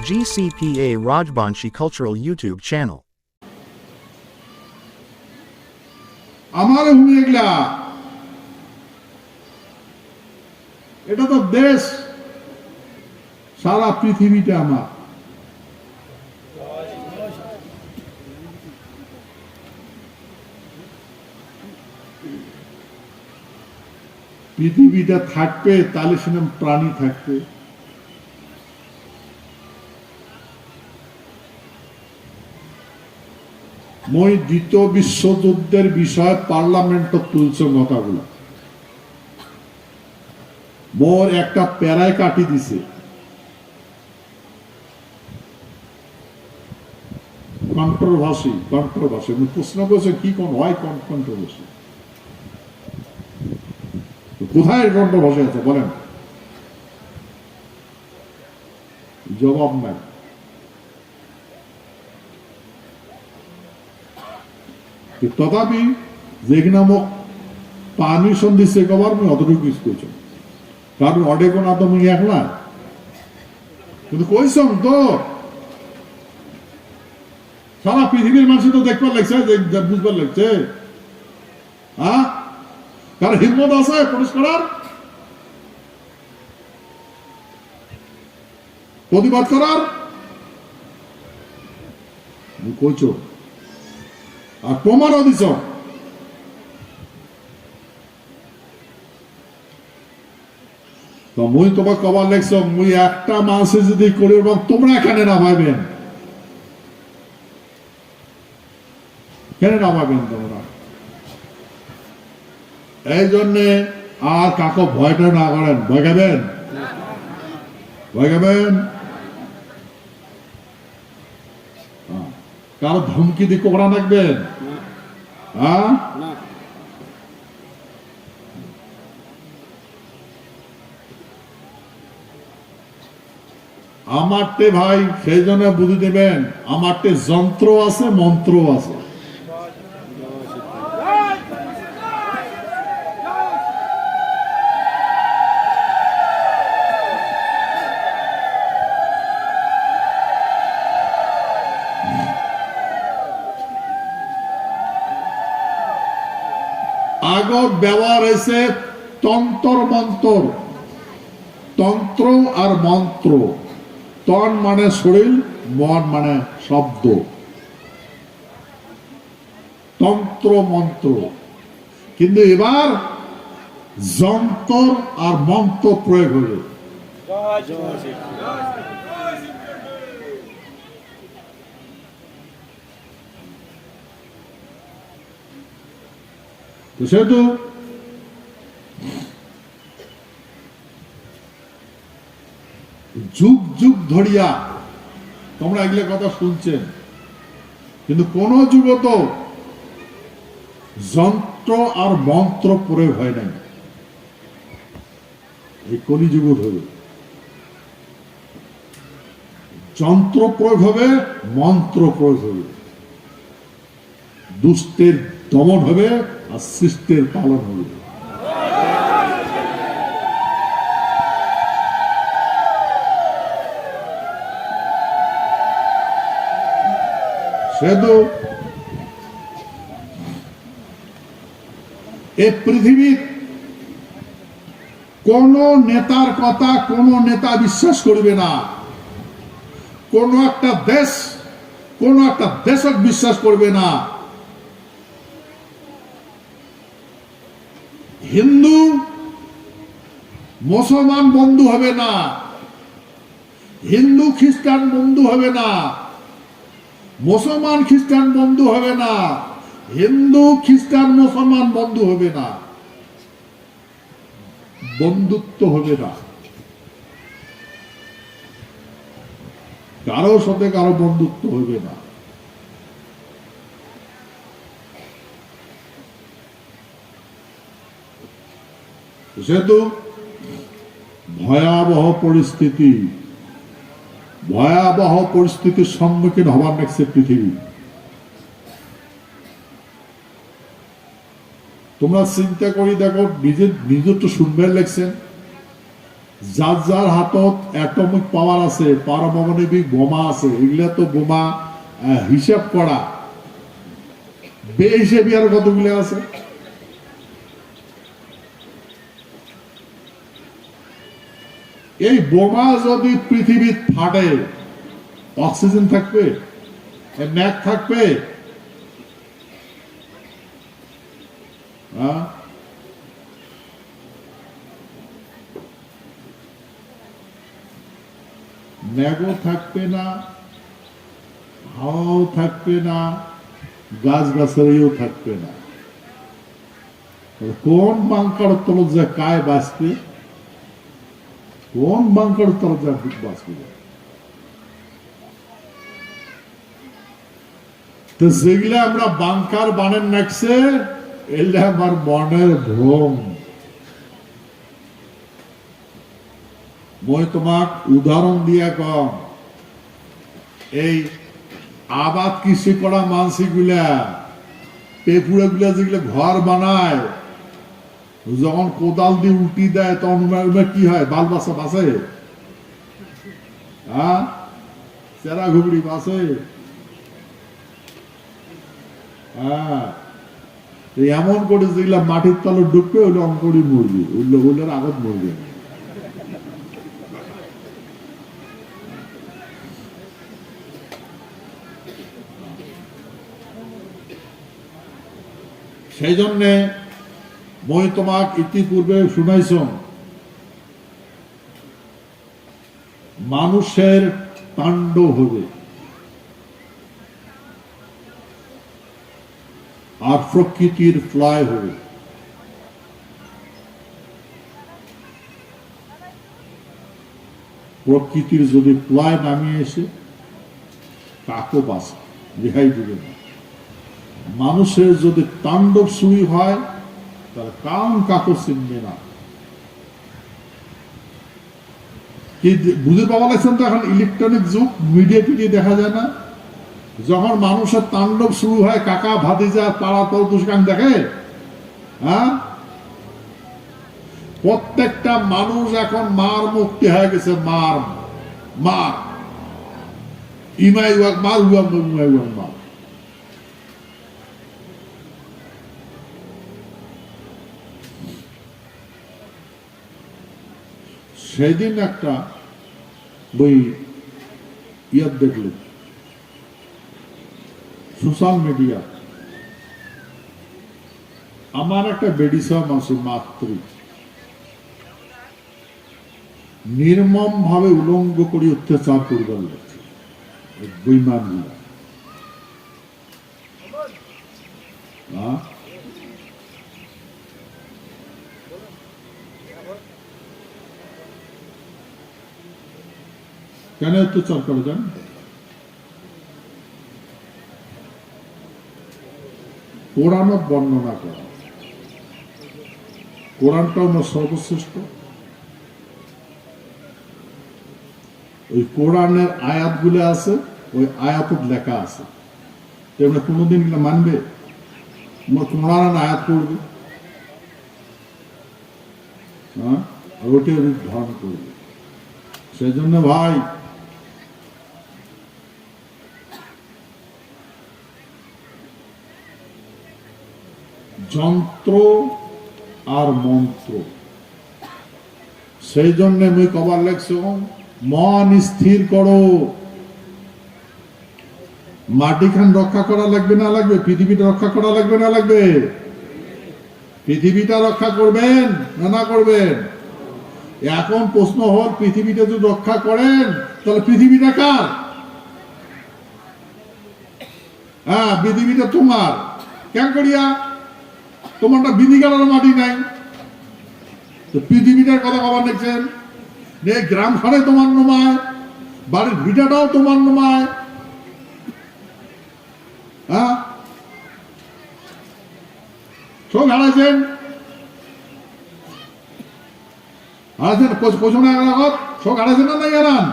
GCPA Rajbanshi Cultural YouTube channel. আমার ভূমি এগুলা, এটা তো দেশ, সারা পৃথিবীটা আমার। পৃথিবীটা থাকবে তাহলে সেরকম প্রাণী থাকবে। মই দ্বিতীয় বিশ্বযুদ্ধের বিষয়ে পার্লামেন্টে তুলছে কথাগুলো, মোর একটা প্যারায় কাটি দিছে। কন্ট্রোভার্সি প্রশ্ন করছে কি কোন হয় কন্ট্রোভার্সি, কোথায় কন্ট্রোভার্সি আছে বলেন? জবাব নাই। তথাপি যেখানে মোক পারমিশন দিচ্ছে গভর্নমেন্ট অতটুকু ইউজ করছে, কারণ অডে কোন তুমি একলা কিন্তু কইছ তো সারা পৃথিবীর মানুষ তো দেখবার লাগছে, বুঝবার লাগছে। হ্যাঁ, কার হিম্মত আছে পুলিশ করার, প্রতিবাদ করার? কইছ আর প্রমাণও দিছ। মুই তোমার কবার লেখছ, মুই একটা মাসে যদি করি এবং তোমরা এখানে না ভাবেন, কেন না ভাবেন তোমরা? এই জন্যে আর কাকো ভয়টা না করেন। ভয় খাবেন? ভয় খাবেন? কারো ধমকি দিয়ে কোবরা রাখবেন? হ্যাঁ, আমারটে ভাই সেই জন্য বুঝে দেবেন, আমারটে যন্ত্র আছে, মন্ত্র আছে। আগত ব্যবহার হয়েছে তন্ত্র মন্ত্র, তন্ত্র আর মন্ত্র। তন মানে শরীর, মন মানে শব্দ, তন্ত্র মন্ত্র। কিন্তু এবার যন্ত্র আর মন্ত্র প্রয়োগ হয়ে, সেহেতু যুগ যুগ ধরিয়া তোমরা এগুলো কথা শুনছেন, কিন্তু কোন যুগ তো যন্ত্র আর মন্ত্র প্রয়োগ হয় নাই। এই কলিযুগ ধরে যন্ত্র প্রয়োগ হবে, মন্ত্র প্রয়োগ হবে। দুষ্টের দমন হবে আর সৃষ্টের পালন হবে। সেহেতু এই পৃথিবীর কোন নেতার কথা কোন নেতা বিশ্বাস করবে না। কোন একটা দেশক বিশ্বাস করবে না। হিন্দু মুসলমান বন্ধু হবে না, হিন্দু খ্রিস্টান বন্ধু হবে না, মুসলমান খ্রিস্টান বন্ধু হবে না, হিন্দু খ্রিস্টান মুসলমান বন্ধু হবে না, বন্ধুত্ব হবে না। কারো সাথে কারো বন্ধুত্ব হবে না। সেহেতু ভয়াবহ পরিস্থিতির সম্মুখীন হবার লাগছে পৃথিবী। তোমরা চিন্তা করি দেখো, নিজের তো শুনবার লাগছেন, যার যার হাতত অ্যাটমিক পাওয়ার আছে, পারমাণবিক বোমা আছে, এগুলা তো বোমা হিসাব করা বেহিসাবি আর কতগুলো আছে। এই বোমা যদি পৃথিবী ফাটে, অক্সিজেন থাকবে, ন্যাক থাকবে? ন্যাগও থাকবে না, হাওয়াও থাকবে না, গাছ গাছালিও থাকবে না। কোন বাংকার তলত যা কায় বাঁচবে? কোন বাংকার তলত যা বাঁচবে? তো যেগুলা আমরা বাংকার বানেন নাকছে, এলে আমার মনের ভ্রম। মই তোমাক উদাহরণ দিয়া কম, এই আবাদ কৃষি করা মানসি গুলা, পেপুড়া গুলা যেগুলো ঘর বানায়, যখন কোদাল দিয়ে উঠি দেয় তখন কি হয়? বাল বাসা বাসে? হ্যাঁ, চেরা ঘুগড়ি বাসে? হ্যাঁ, এমন করে যেগুলা মাটির তলে ঢুকবে, ওইটা অঙ্করি মরবি, ওইগুলোর আগত মরবে। সেই জন্যে মই তোমাক ইতিপূর্বে শুনাইছ, মানুষের তাণ্ডব হবে আর প্রকৃতির ফ্লাই হবে। প্রকৃতির যদি ফ্লাই নামিয়ে এসে কাকও বাঁচে, রেহাই দিবে না। মানুষের যদি তাণ্ডব শুরু হয়, তাহলে কাউন কাকও চিনবে না। কি বুঝে পাওয়া লাগছেন তো? এখন ইলেকট্রনিক যুগ, মিডিয়া টিডিয়া দেখা যায় না। যখন মানুষের তাণ্ডব শুরু হয়, কাকা ভাতিজা পাড়া তলতুষকান দেখে। হ্যাঁ, প্রত্যেকটা মানুষ এখন মার মুক্তি হয়ে গেছে। মার মার ইমাই মার মার। সেদিন একটা বই ইয়াদ দেখল, সোশ্যাল মিডিয়া। আমার একটা বেডিসাম আছে, মাতৃ নির্মম ভাবে উলঙ্গ করে অত্যাচার করবার লাগছে বইমান গুলা। কেন অত্যাচার করে যান? কোরআনত বর্ণনা করা, কোরআনটা আমার সর্বশ্রেষ্ঠ। ওই কোরআনের আয়াত গুলো আছে, ওই আয়াত লেখা আছে, তোমরা কোনোদিন মানবে? কোরআন আয়াত করবে, হ্যাঁ, ওটা ধারণ করবে। সেই জন্য ভাই, যন্ত্র আর মন্ত্র, সেই জন্য আমি কবার লাগছ, মন স্থির করো। মাটিখান রক্ষা করা লাগবে না লাগবে? পৃথিবীটা রক্ষা করা লাগবে না লাগবে? পৃথিবীটা রক্ষা করবেন না না করবেন? এখন প্রশ্ন হল, পৃথিবীটা যদি রক্ষা করেন, তাহলে পৃথিবীটা কার? হ্যাঁ, পৃথিবীটা তোমার। কেন করিয়া? তোমারটা বিধি কালার মাটি নাই। তো পৃথিবীটার কথা কবার দেখছেন? গ্রাম খানে তোমার নমায়, বাড়ির ভিটাটাও তোমার নমায়। হ্যাঁ, সব হারাইছেন, হারাইছেন কোচনে আগত সব হারাইছেন না? নাই হারান?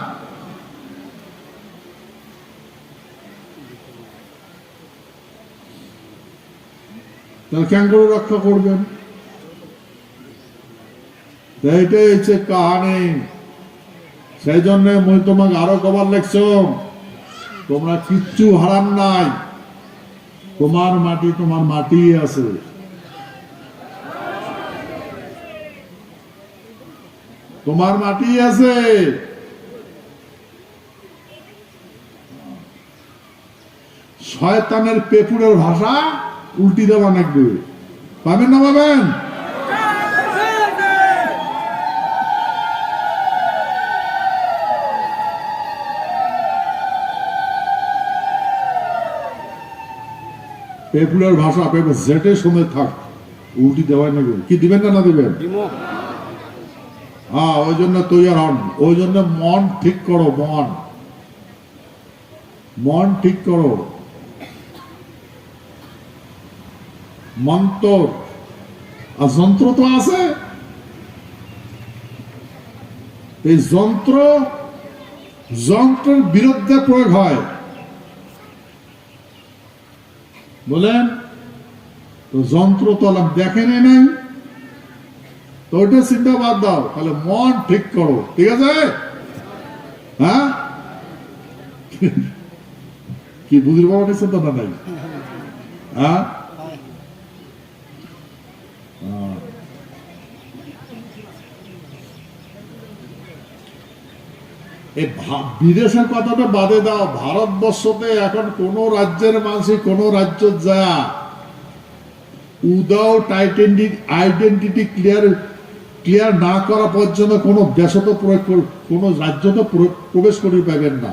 তাহলে কেন করে রক্ষা করবেন? এইটাই হচ্ছে কাহানি। সেই জন্য মুই তোমাকে আরো কবার লেখছ, তোমরা কিচ্ছু হারান নাই, তোমার মাটি আছে। তোমার মাটি আছে। শয়তানের পেপুরের ভাষা উল্টি দেওয়া নাকবে, পাবেন না পাবেন? পেপুলার ভাষা পেপুর জেটের সময় থাক, উল্টি দেওয়াই নাকি, কি দিবেন না দিবেন? হ্যাঁ, ওই জন্য তৈরি হন। ওই জন্য মন ঠিক করো, মন ঠিক করো। মন্ত্র আর যন্ত্র তো আছে, এই যন্ত্রের বিরুদ্ধে প্রয়োগ হয়, বলেন তো। যন্ত্র তো দেখেনি নাই, তো ওইটা চিন্তা বাদ দাও, তাহলে মন ঠিক করো, ঠিক আছে? হ্যাঁ, কি বুঝির বাবা চিন্তা না নাই? হ্যাঁ, বিদেশের কথাটা বাদে দাও, ভারতবর্ষতে এখন কোন রাজ্যের মানুষ কোন রাজ্য যা উইদাউট আইডেন্টিটি ক্লিয়ার না করা পর্যন্ত কোন দেশ তো কোন রাজ্য তো প্রবেশ করে পাবেন না,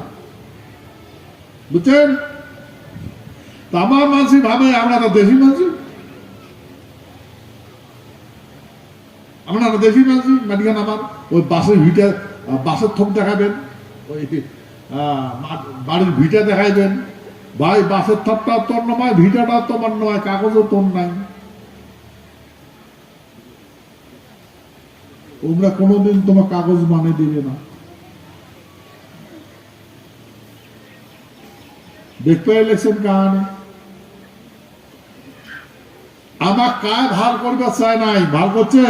বুঝছেন? আমার মানুষ ভাবে আমরা দেশি মানুষ, মাটিখান আমার ওই বাসের থোক দেখাবেন, ওই বাড়ির ভিটা দেখাইবেন, ভাই বাসের থপটা তোর নয়, ভিটাটা তোমার নয়, কাগজও তোর নাই। তোমরা কোনোদিন তোমার কাগজ মানে দিবে না, দেখতে ইলেকশন কাহানি। আমার কায় ভার করবে চায় নাই, ভার করছে?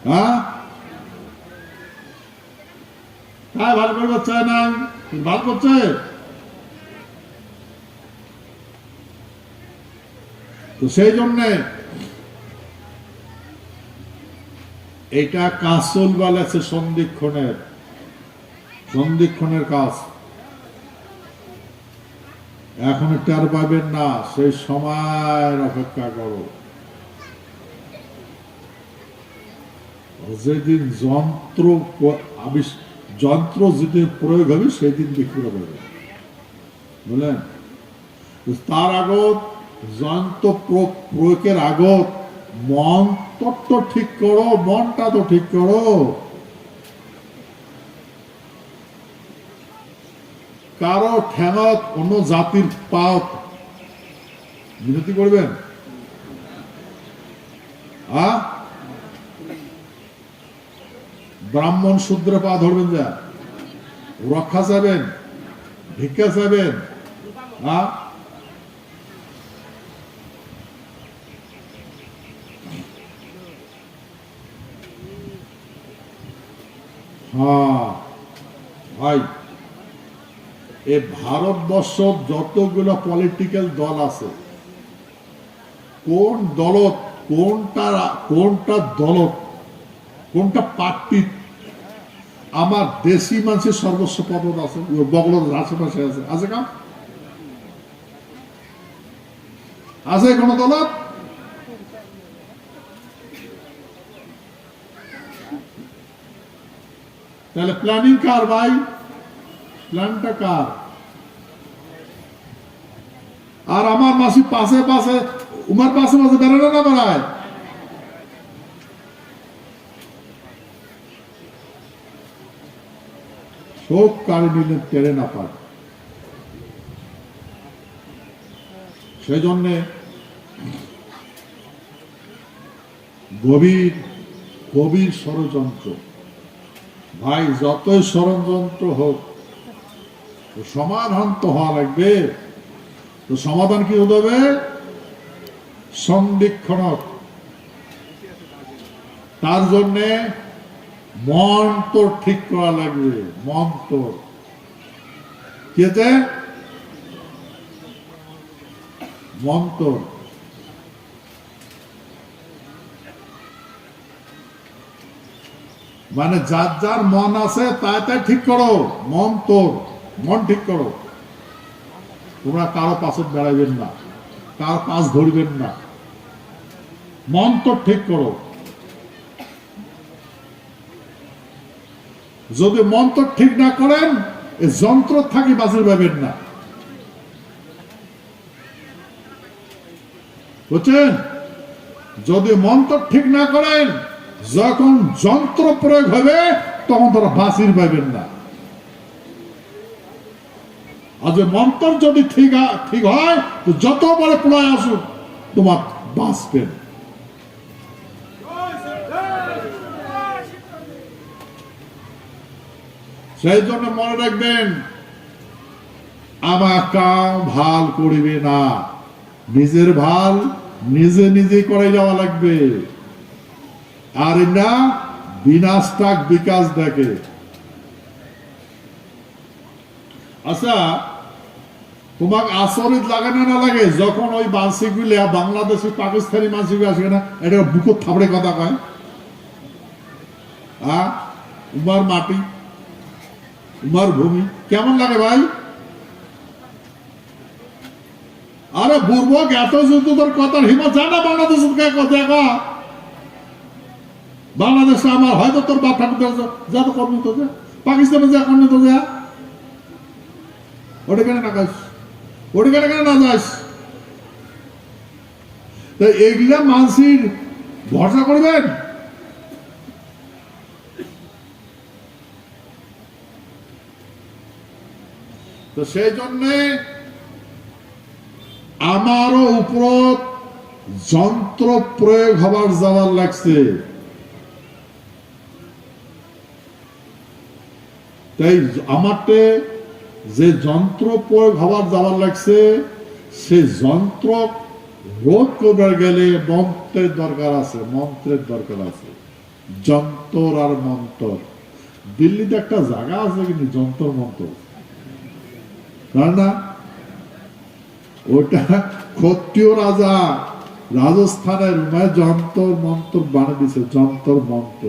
হ্যাঁ, কায় ভার করবে চায় নাই, ভার করছে? তো সেই জন্যে এটা কাজ চলবে আছে সন্ধিক্ষণের কাজ। এখন টের পাবেন না, সেই সময়ের অপেক্ষা করো। যেদিন যন্ত্র যেদিন প্রয়োগ হবে সেদিন বিক্রি হবে, বুঝলেন? তার আগত যন্ত্র প্রয়োগের আগত মন তো ঠিক করো, মনটা তো ঠিক করো। কারো ঠেঙত অন্য জাতির পাত বিনতি করবেন? ব্রাহ্মণ শূদ্র পা ধরবেন, যা রক্ষা চাইবেন, ভিক্ষা চাইবেন? হ্যাঁ, ভাই এ ভারতবর্ষ যতগুলো পলিটিক্যাল দল আছে, কোন দলত কোনটা পার্টি আমার দেশি মানুষের সর্বস্ব পদ আছে, বগলের আশেপাশে আছে কাম আছে কোন দলত? তাহলে প্ল্যানিং কার ভাই? প্ল্যানটা কার? আর আমার মাসি পাশে উমার পাশে বেড়ানো না বেড়ায়? শোক কারে নিলে টেরে না পায়। সেই জন্যে গভীর ষড়যন্ত্র, ভাই যতই ষড়যন্ত্র হোক সমাধান তো হওয়া লাগবে। তো সমাধান কি হতে হবে? সন্ধিক্ষণ। তার জন্যে মন তোর ঠিক করা লাগবে। মন তোর কি আছে? মন তোর। মানে যার যার মন আছে তাই তাই ঠিক করো। মন তোর, মন ঠিক করো। তোমরা কারো পাশে বেড়াইবেন না, কারো পাশ ধরবেন না। মন তোর ঠিক করো। যদি মন তোর ঠিক না করেন, এই যন্ত্র থাকি বাঁচিয়ে পাবেন না। বুঝছেন? যদি মন তোর ঠিক না করেন, যখন যন্ত্র প্রয়োগ হবে তখন তারা বাঁচিয়ে পাবেন না। আর যে মন্ত্র যদি ঠিক হয়, তো যত বড় প্রলয় আসুক তোমার বাঁচবেন। সেই জন্য মনে রাখবেন, আমার কাম ভাল করিবে না, নিজের ভাল নিজে নিজে করে যাওয়া লাগবে। আর না বিনাশটাক বিকাশ দেখে। আচ্ছা, তোমাকে আচরিত লাগে না লাগে যখন ওই মানসিকগুলি বাংলাদেশি পাকিস্তানি মানসিক আসবে না, এটা বুকুর থাপড়ে কথা কয়, উমার মাটি উমার ভূমি, কেমন লাগে ভাই? আরে বুর্বক এত যুদ্ধ তোর কথার হিমত যায় না বাংলাদেশের দেখা। বাংলাদেশে আমার হয়তো তোর বাপ ঠাকুর যা তো কর্মী তো যা, পাকিস্তানে যা কর্মী তো যা, ওটা কেন না যাস, ওটা কেন না যাস? এইগুলা মানসিক ভরসা করবেন? তো সেই জন্যে আমারও উপর যন্ত্র প্রয়োগ হবার যাওয়ার লাগছে। তাই আমারটে যে যন্ত্র প্রয়োগ হবার যাওয়ার লাগছে, সে যন্ত্র রোধ করবার গেলে মন্ত্রের দরকার আছে। মন্ত্রের দরকার আছে, যন্ত্র আর মন্ত্র। দিল্লিতে একটা জায়গা আছে কিন্তু যন্ত্র মন্ত্র, না ওটা ক্ষত্রিয় রাজা রাজস্থানের যন্ত্র মন্ত্র বানিয়ে দিছে, যন্ত্র মন্ত্র।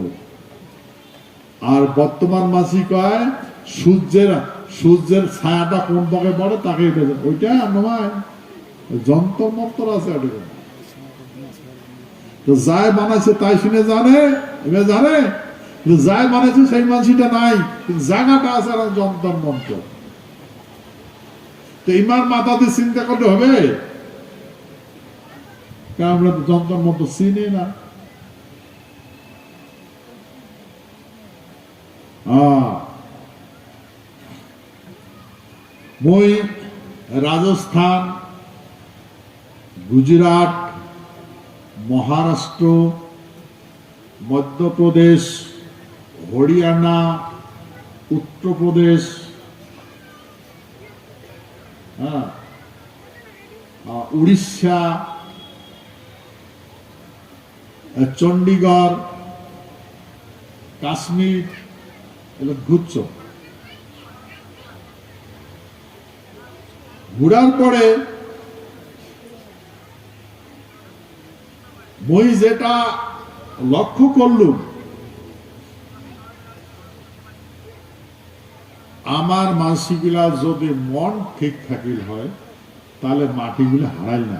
আর বর্তমান মাসি কয় সূর্যের ছায়াটা কোন পক্ষে পড়ে তাকে ওইটা নয়, যন্ত্র মন্ত্র আছে। তো যাই বানাইছে তাই শুনে জানে, জানে যাই বানাইছে সেই মানসিটা নাই, জায়গাটা আছে যন্ত্র মন্ত্র। তো ইমার মাথা দিয়ে চিন্তা করতে হবে, কারণ আমরা তো যন্ত্র মন্ত্র চিনি না। মই রাজস্থান, গুজরাট, মহারাষ্ট্র, মধ্যপ্রদেশ, হরিয়ানা, উত্তরপ্রদেশ, উড়িষ্যা, চণ্ডীগড়, কাশ্মীর এগুলো ঘুরছ। ঘুরার পরে মই যেটা লক্ষ্য করলুম, আমার মানসিকগুলা যদি মন ঠিক থাকিল হয় তাহলে মাটিগুলো হারাই না।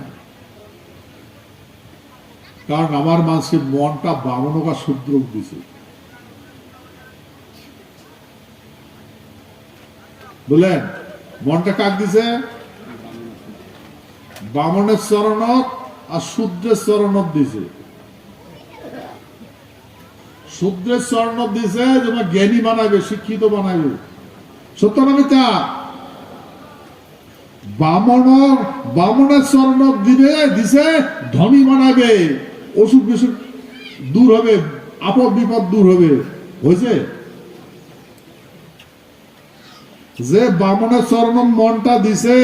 কারণ আমার মানসিক মনটা বামনকা সূত্র দিছে, বুঝলেন? মনটা কাক দিছে? বামনের চরণত আর শূদ্রের চরণত দিছে। শূদ্রের চরণত দিছে যেমন জ্ঞানী বানাবে, শিক্ষিত বানাবে। সত্য না মিথ্যা? বামনের চরণত দিছে ধনী বানাবে, অসুখ বিসুখ দূর হবে, আপদ বিপদ দূর হবে। হয়েছে? যে বামনের চরণ মনটা দিছে